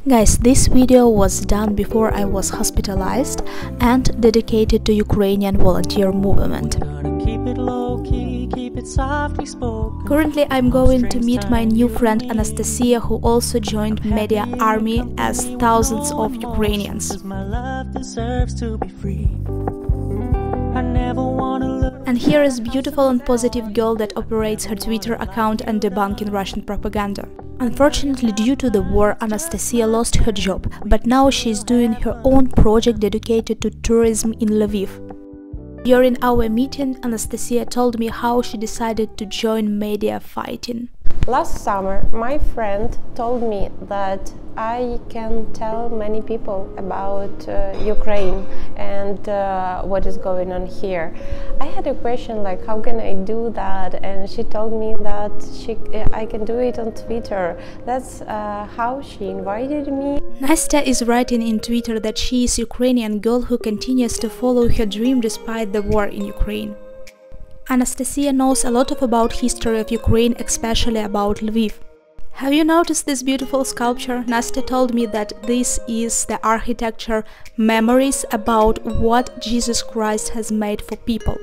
Guys, this video was done before I was hospitalized and dedicated to Ukrainian volunteer movement. Currently I'm going to meet my new friend Anastasia, who also joined Media Army as thousands of Ukrainians. And here is beautiful and positive girl that operates her Twitter account and debunking Russian propaganda. Unfortunately, due to the war, Anastasia lost her job, but now she is doing her own project dedicated to tourism in Lviv. During our meeting, Anastasia told me how she decided to join media fighting. Last summer, my friend told me that I can tell many people about Ukraine and what is going on here. I had a question like, how can I do that? And she told me that I can do it on Twitter. That's how she invited me. Nastya is writing in Twitter that she is a Ukrainian girl who continues to follow her dream despite the war in Ukraine. Anastasia knows a lot about history of Ukraine, especially about Lviv. Have you noticed this beautiful sculpture? Nastya told me that this is the architecture memories about what Jesus Christ has made for people.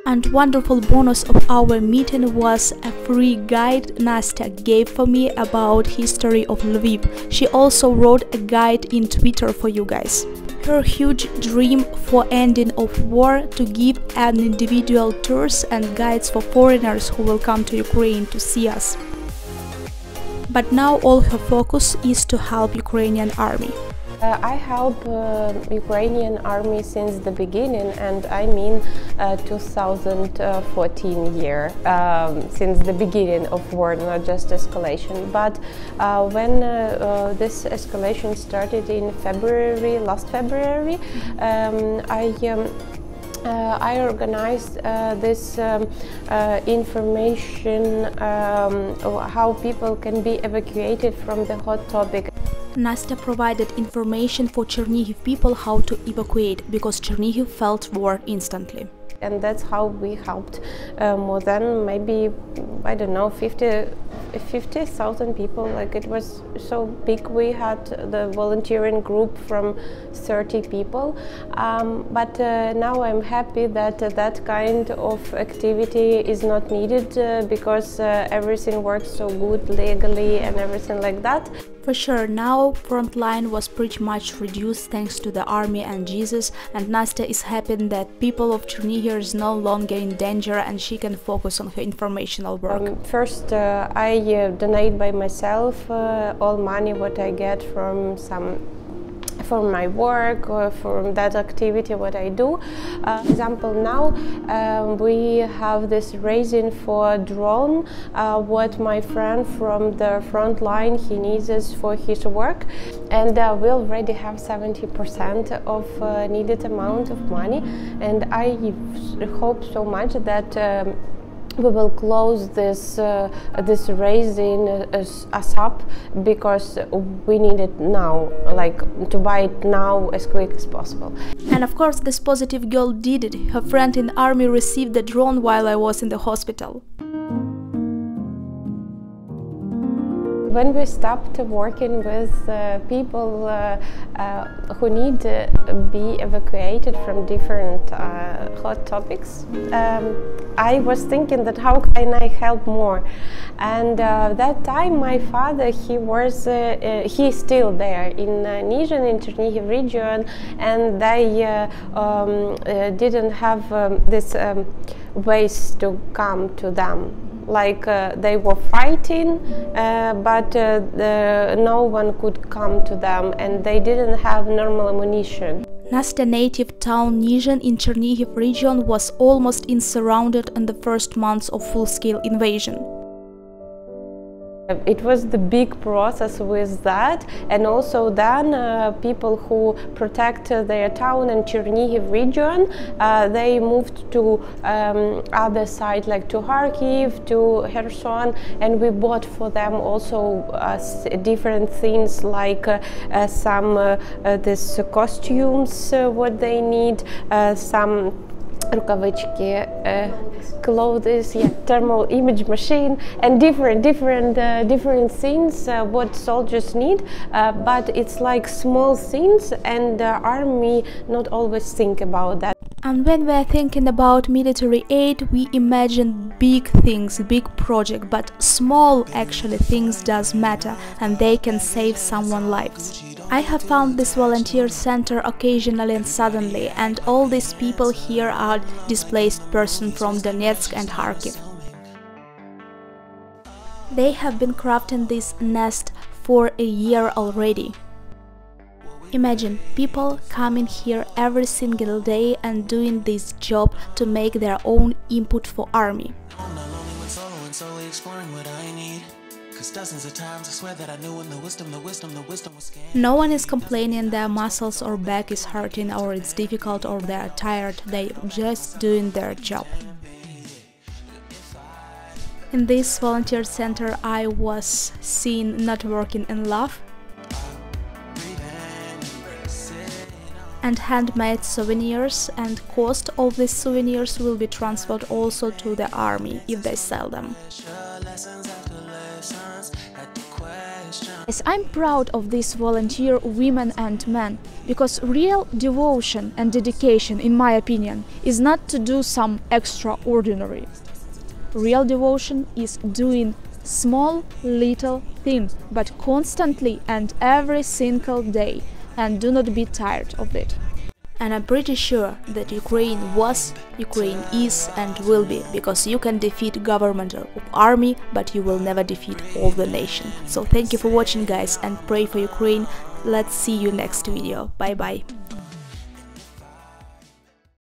And wonderful bonus of our meeting was a free guide Nastya gave for me about history of Lviv. She also wrote a guide in Twitter for you guys. Her huge dream for ending of war to give an individual tours and guides for foreigners who will come to Ukraine to see us. But now all her focus is to help Ukrainian army. I help Ukrainian army since the beginning, and I mean 2014 year, since the beginning of war, not just escalation. But when this escalation started in February, last February, I organized this information how people can be evacuated from the hot topic. Nastya provided information for Chernihiv people how to evacuate, because Chernihiv felt war instantly. And that's how we helped more than maybe, I don't know, 50,000 people. Like, it was so big. We had the volunteering group from 30 people. But now I'm happy that that kind of activity is not needed because everything works so good legally and everything like that. For sure, now frontline was pretty much reduced thanks to the army and Jesus, and Nastya is happy that people of Chernihiv is no longer in danger and she can focus on her informational work. First, I donate by myself all money what I get from my work or from that activity what I do. For example, now we have this raising for drone what my friend from the front line he needs is for his work, and we already have 70% of needed amount of money, and I hope so much that we will close this this raising us up, because we need it now, like to buy it now as quick as possible. And of course this positive girl did it. Her friend in army received the drone while I was in the hospital. When we stopped working with people who need to be evacuated from different hot topics, I was thinking that how can I help more? And that time my father, he's still there in Nizhyn, in Chernihiv region, and they didn't have this ways to come to them. Like they were fighting, but no one could come to them, and they didn't have normal ammunition. Nastya native town Nizhyn in Chernihiv region was almost surrounded in the first months of full-scale invasion. It was the big process with that, and also then people who protect their town and Chernihiv region, they moved to other side, like to Kharkiv, to Kherson, and we bought for them also different things like some this costumes what they need, some рукавички, clothes, thermal image machine, and different things what soldiers need, but it's like small things, and the army not always think about that. And when we're thinking about military aid, we imagine big things, big project, but small actually things does matter, and they can save someone's lives. I have found this volunteer center occasionally and suddenly, and all these people here are displaced persons from Donetsk and Kharkiv. They have been crafting this nest for a year already. Imagine people coming here every single day and doing this job to make their own input for army. No one is complaining their muscles or back is hurting or it's difficult or they are tired, they just doing their job. In this volunteer center I was seen not working in love, and handmade souvenirs, and cost of these souvenirs will be transferred also to the army if they sell them. Yes, I'm proud of these volunteer women and men, because real devotion and dedication, in my opinion, is not to do some extraordinary. Real devotion is doing small little thing, but constantly and every single day, and do not be tired of it. And I'm pretty sure that Ukraine was, Ukraine is and will be, because you can defeat government or army, but you will never defeat all the nation. So thank you for watching guys, and pray for Ukraine. Let's see you next video. Bye bye.